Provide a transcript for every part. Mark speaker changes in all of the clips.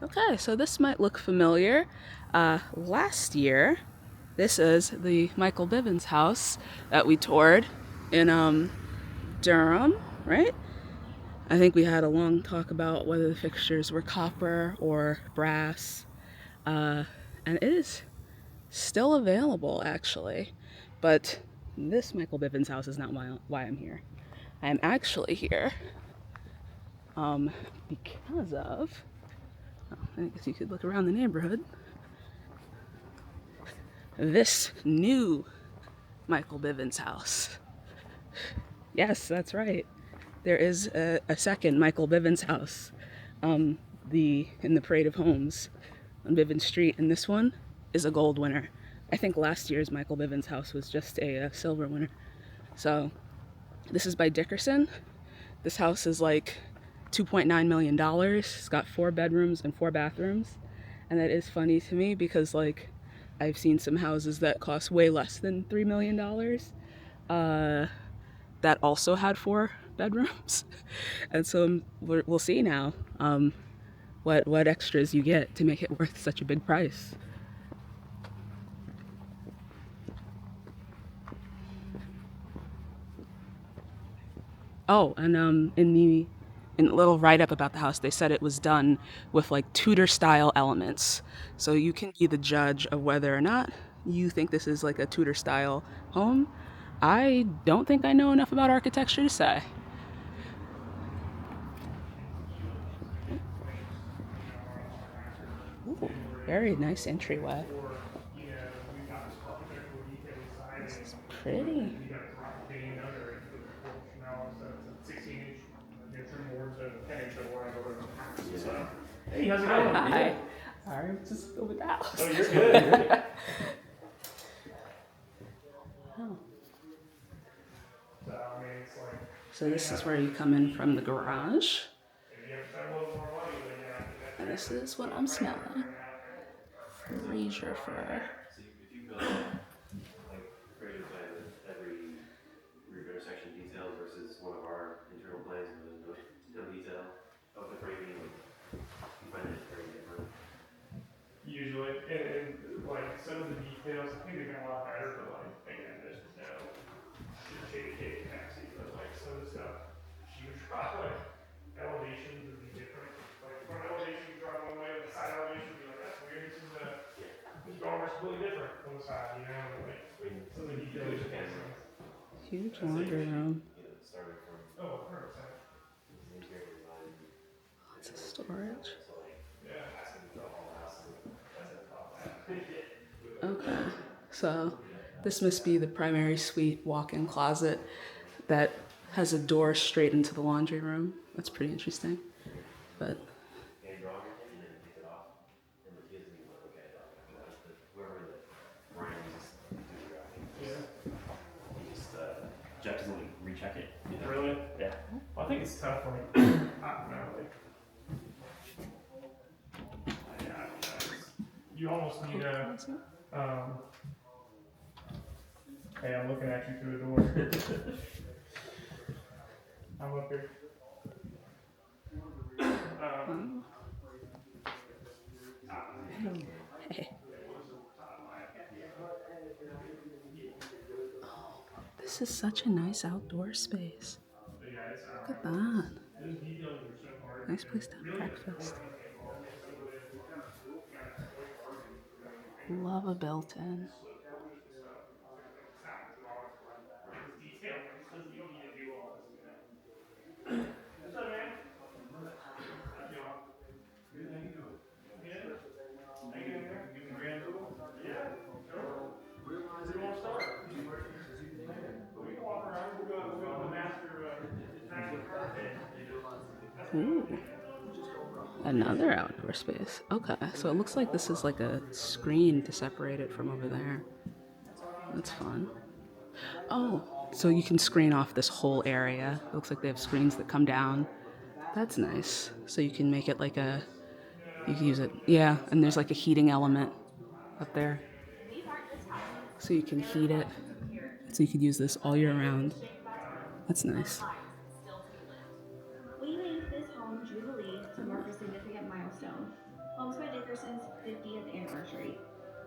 Speaker 1: Okay, so this might look familiar. Last year, this is the Michael Bivins house that we toured in Durham, right? I think we had a long talk about whether the fixtures were copper or brass, uh, and it is still available actually. But this Michael Bivins house is not why I'm here. I'm actually here because of, I guess you could look around the neighborhood, this new Michael Bivins house. Yes, that's right. There is a second Michael Bivins house, in the Parade of Homes on Bivins Street, and this one is a gold winner. I think last year's Michael Bivins house was just a silver winner. So this is by Dickerson. This house is like $2.9 million. It's got 4 bedrooms and 4 bathrooms. And that is funny to me because like I've seen some houses that cost way less than $3 million that also had 4 bedrooms. And so we'll see now what extras you get to make it worth such a big price. Oh, and in a little write up about the house, they said it was done with like Tudor style elements. So you can be the judge of whether or not you think this is like a Tudor style home. I don't think I know enough about architecture to say. Ooh, very nice entryway. This is pretty.
Speaker 2: Hey, how's it going?
Speaker 1: Hi. Sorry, just over the house.
Speaker 2: Oh, you're good.
Speaker 1: Oh. So this is where you come in from the garage. And this is what I'm smelling. Leisure fur.
Speaker 2: Like creative plan with every rear intersection detail versus one of our internal plans with no detail of the framing. You find it very different. Usually, and like some of the details, I think they've been a lot better, but like again, there's no shaded taxi, but like some of the stuff you drop like elevations would be different. Like front elevation you drop one way, the side elevation would be like that's weird. This is almost completely different on the side, you know, like some of the details you can't see.
Speaker 1: Huge laundry room.
Speaker 2: Starting from oh, 100%.
Speaker 1: Lots of storage. Okay, so this must be the primary suite walk-in closet that has a door straight into the laundry room. That's pretty interesting. But
Speaker 2: Jeff doesn't like recheck it. Really? Yeah. Well, I think it's tough. Like, I don't know. Like, yeah, I don't know. You almost need a. Hey, I'm looking at you through the door. I'm up here.
Speaker 1: hey. This is such a nice outdoor space. Look at that. Nice place to have breakfast. Love a built-in. Ooh. Another outdoor space. Okay, so it looks like this is like a screen to separate it from over there. That's fun. Oh, so you can screen off this whole area. It looks like they have screens that come down. That's nice. So you can make it like you can use it. Yeah, and there's like a heating element up there. So you can heat it. So you could use this all year round. That's nice.
Speaker 3: We named this home Jubilee to mark a significant milestone. Dickerson's 50th anniversary.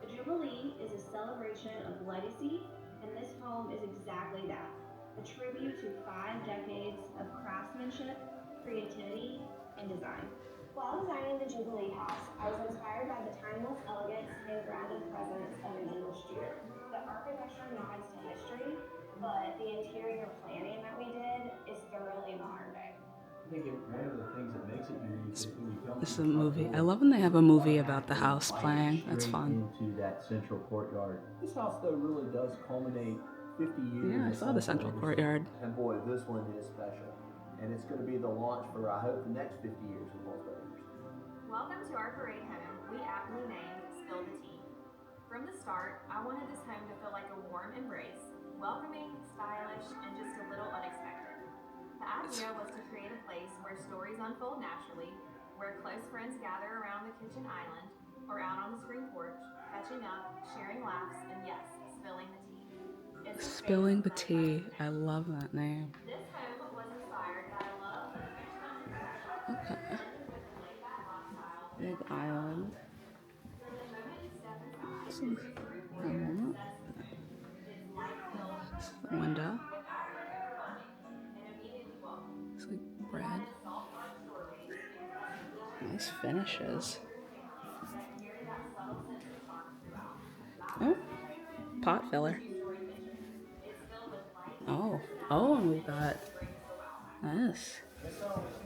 Speaker 3: The Jubilee is a celebration of legacy, and this home is exactly that, a tribute to 5 decades of craftsmanship, creativity, and design. While designing the Jubilee House, I was inspired by the timeless elegance and grounded presence of an English Tudor. The architecture nods to history, but the interior planning that we did is thoroughly modern day.
Speaker 4: I think one of the things that makes it unique is when you come
Speaker 1: This is
Speaker 4: to
Speaker 1: a
Speaker 4: the front
Speaker 1: movie. I
Speaker 4: door,
Speaker 1: love when they have a movie
Speaker 4: you
Speaker 1: about the
Speaker 4: have
Speaker 1: house
Speaker 4: light
Speaker 1: playing. That's
Speaker 4: straight
Speaker 1: fun.
Speaker 4: into that central courtyard. This house though really does culminate 50 years.
Speaker 1: Yeah, I
Speaker 4: of
Speaker 1: saw the
Speaker 4: home
Speaker 1: central
Speaker 4: builders.
Speaker 1: courtyard.
Speaker 4: And boy, this one is special. And it's going to be the launch for, I hope, the next 50 years of Walls Builders.
Speaker 5: Welcome to our parade home, we aptly named Spill the Tea. From the start, I wanted this home to feel like a warm embrace, welcoming, stylish, and just a little unexpected. The idea was to create a place where stories unfold naturally, where close friends gather around the kitchen island or out on the screen porch, catching up, sharing laughs, and yes, spilling the tea. It's a
Speaker 1: Spilling the
Speaker 5: space for
Speaker 1: tea. I love that name.
Speaker 5: This home was inspired by love of
Speaker 1: Okay. Big island. Some walnut. This is the window. It's like bread. Nice finishes. Oh, pot filler. Oh, and we've got this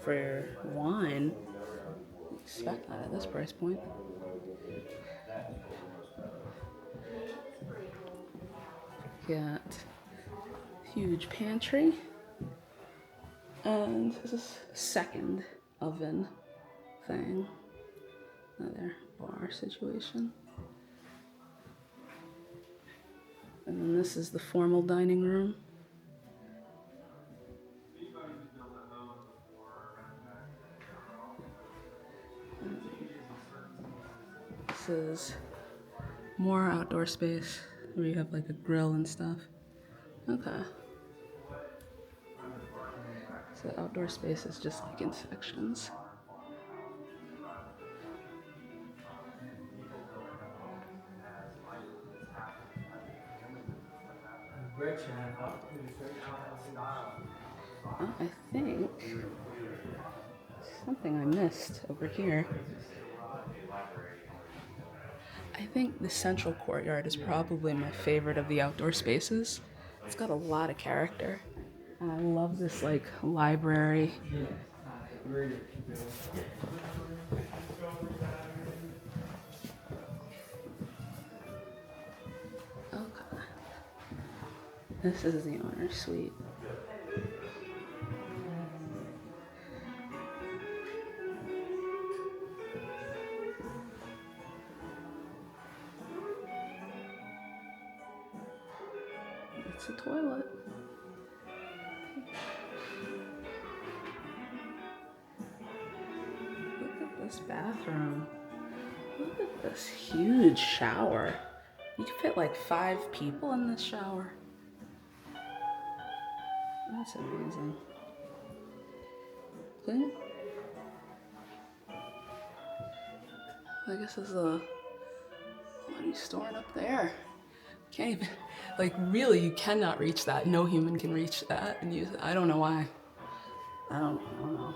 Speaker 1: for wine. Expect that at this price point. Got huge pantry, and this is a second oven thing. Another bar situation. And then this is the formal dining room. This is more outdoor space where you have like a grill and stuff. Okay. So the outdoor space is just like in sections. I think something I missed over here. I think the central courtyard is probably my favorite of the outdoor spaces. It's got a lot of character. And I love this like library. Okay. This is the owner's suite. It's a toilet. Look at this bathroom. Look at this huge shower. You could fit like 5 people in this shower. That's amazing. Clean. I guess there's a money stored up there. Can't even, like really, you cannot reach that. No human can reach that and use it. I don't know why. I don't know.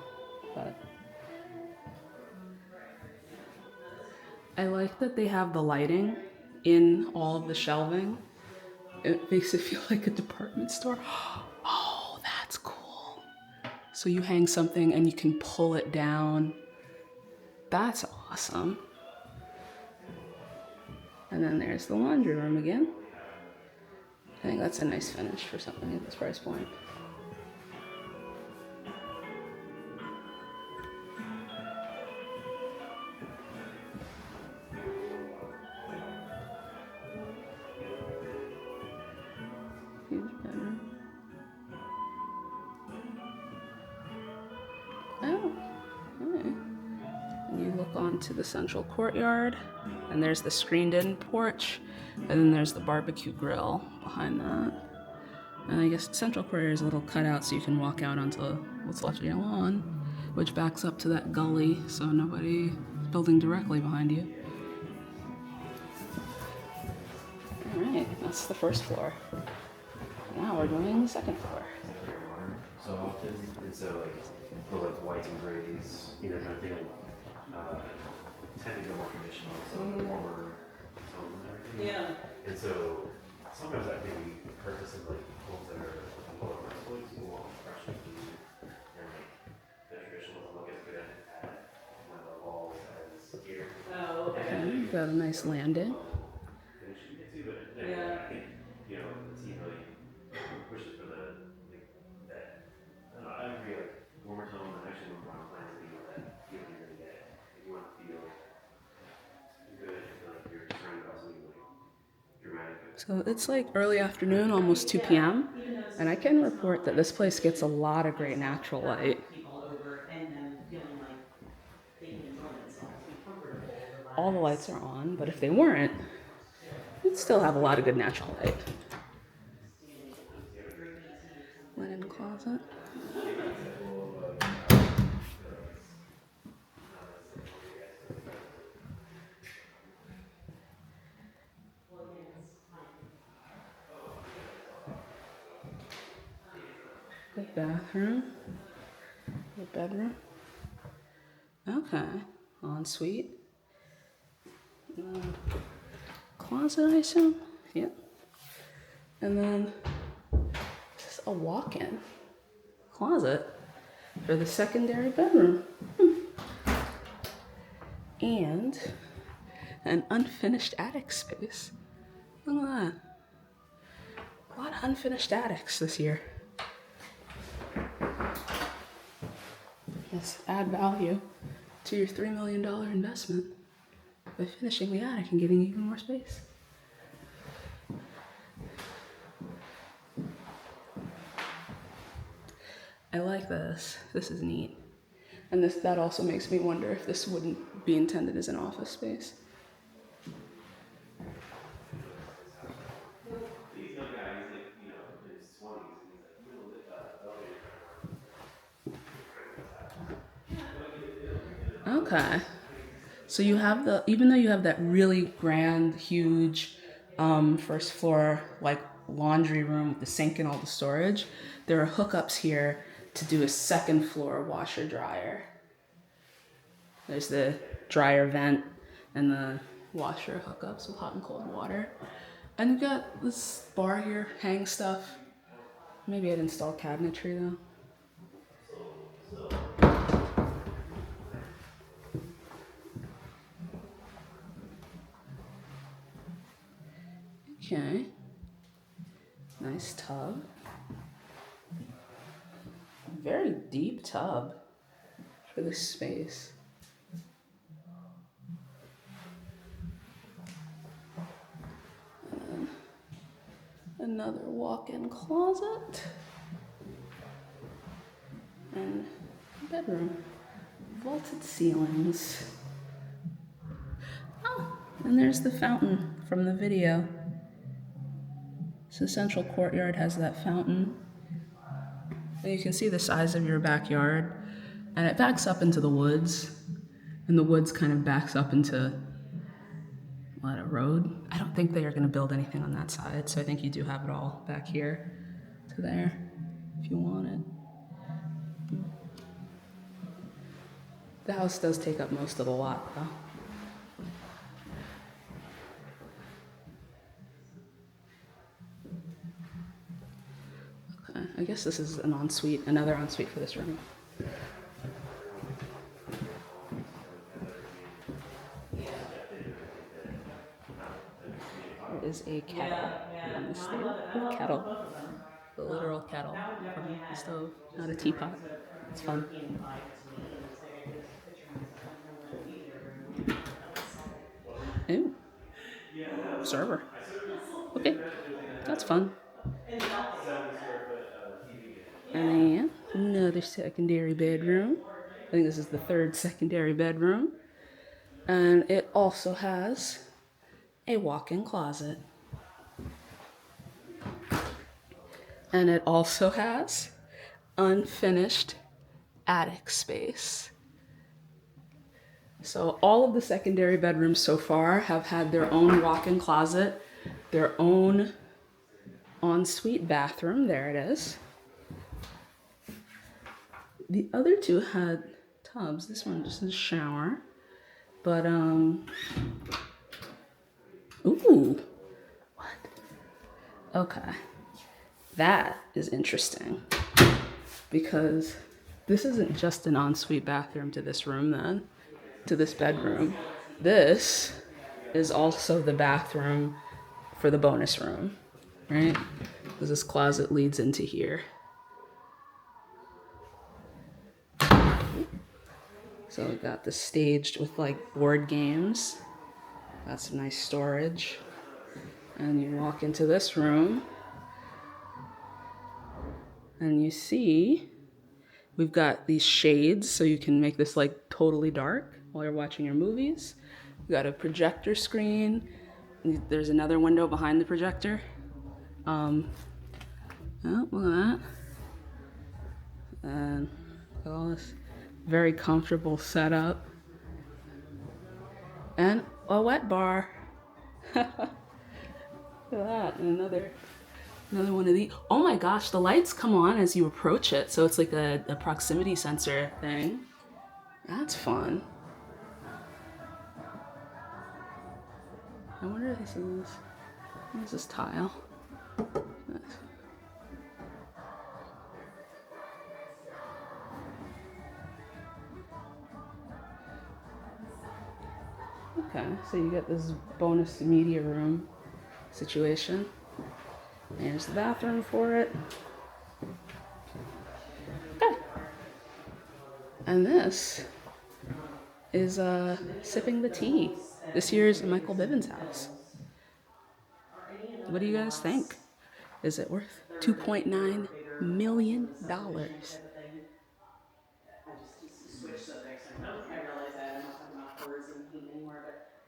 Speaker 1: But I like that they have the lighting in all of the shelving. It makes it feel like a department store. Oh, that's cool. So you hang something and you can pull it down. That's awesome. And then there's the laundry room again. I think that's a nice finish for something at this price point. Huge bedroom. Oh, okay. And you look onto the central courtyard, and there's the screened-in porch, and then there's the barbecue grill behind that. And I guess central courtyard is a little cutout so you can walk out onto what's left of your lawn, which backs up to that gully so nobody is building directly behind you. that's the first floor. Now we're doing the second floor.
Speaker 2: So often, and so like the like whites and grays, you know, kind of thing, tend to go more traditional, so warmer tones and everything.
Speaker 1: Yeah.
Speaker 2: And so sometimes that may be purpose of like homes that are lower price points, you want fresh and clean, and like the traditional doesn't look as good at one of the walls as here.
Speaker 1: Oh, okay. We've got a nice landing.
Speaker 2: Finish you get to, but yeah. I think, you know, the team really pushes for the like that. I don't know, I agree, like warmer tone and actually more brown plans to be that feeling you're gonna get. If you want to feel good, I feel like you're trying to also be like dramatic.
Speaker 1: So it's like early afternoon, almost 2 p.m. And I can report that this place gets a lot of great natural light. All the lights are on, but if they weren't, you'd still have a lot of good natural light. Linen closet. The bathroom. The bedroom. Okay. Ensuite. Closet, I assume. Yep. And then this is a walk-in closet for the secondary bedroom. And an unfinished attic space. Look at that. A lot of unfinished attics this year. Yes, add value to your $3 million investment by finishing the attic and getting even more space. I like this. This is neat. And that also makes me wonder if this wouldn't be intended as an office space.
Speaker 2: These young guys, like, you know, in his 20s, and he's like, you know,
Speaker 1: Okay. So you have even though you have that really grand, huge first floor, like laundry room with the sink and all the storage, there are hookups here to do a second floor washer dryer. There's the dryer vent and the washer hookups with hot and cold water. And you've got this bar here, hang stuff. Maybe I'd install cabinetry though. Okay. Nice tub. Very deep tub for this space. And another walk-in closet. And bedroom. Vaulted ceilings. Oh, and there's the fountain from the video. So Central Courtyard has that fountain. And you can see the size of your backyard. And it backs up into the woods. And the woods kind of backs up into a road. I don't think they are going to build anything on that side. So I think you do have it all back here to there if you want it. The house does take up most of the lot though. I guess this is an ensuite, another ensuite for this room. There is a kettle on the stove. A kettle. The literal kettle from the stove, not a teapot. It's fun. Ooh. Server. Okay. That's fun. And another secondary bedroom. I think this is the third secondary bedroom. And it also has a walk-in closet. And it also has unfinished attic space. So all of the secondary bedrooms so far have had their own walk-in closet, their own ensuite bathroom. There it is. The other two had tubs. This one just a shower. But, ooh, what? Okay. That is interesting because this isn't just an ensuite bathroom to this room then, to this bedroom. This is also the bathroom for the bonus room, right? Because this closet leads into here. So we got this staged with like board games. Got some nice storage. And you walk into this room and you see we've got these shades so you can make this like totally dark while you're watching your movies. We got a projector screen. There's another window behind the projector. Oh, look at that. And all this very comfortable setup. And a wet bar. Look at that. And another one of these. Oh my gosh, the lights come on as you approach it. So it's like a proximity sensor thing. That's fun. I wonder if this is, what is this tile? Okay, so you get this bonus media room situation. There's the bathroom for it. Okay. And this is sipping the tea. This year's Michael Bivins house. What do you guys think? Is it worth $2.9 million?
Speaker 6: Switch subjects. I realize that I'm not talking about furs and heat anymore, but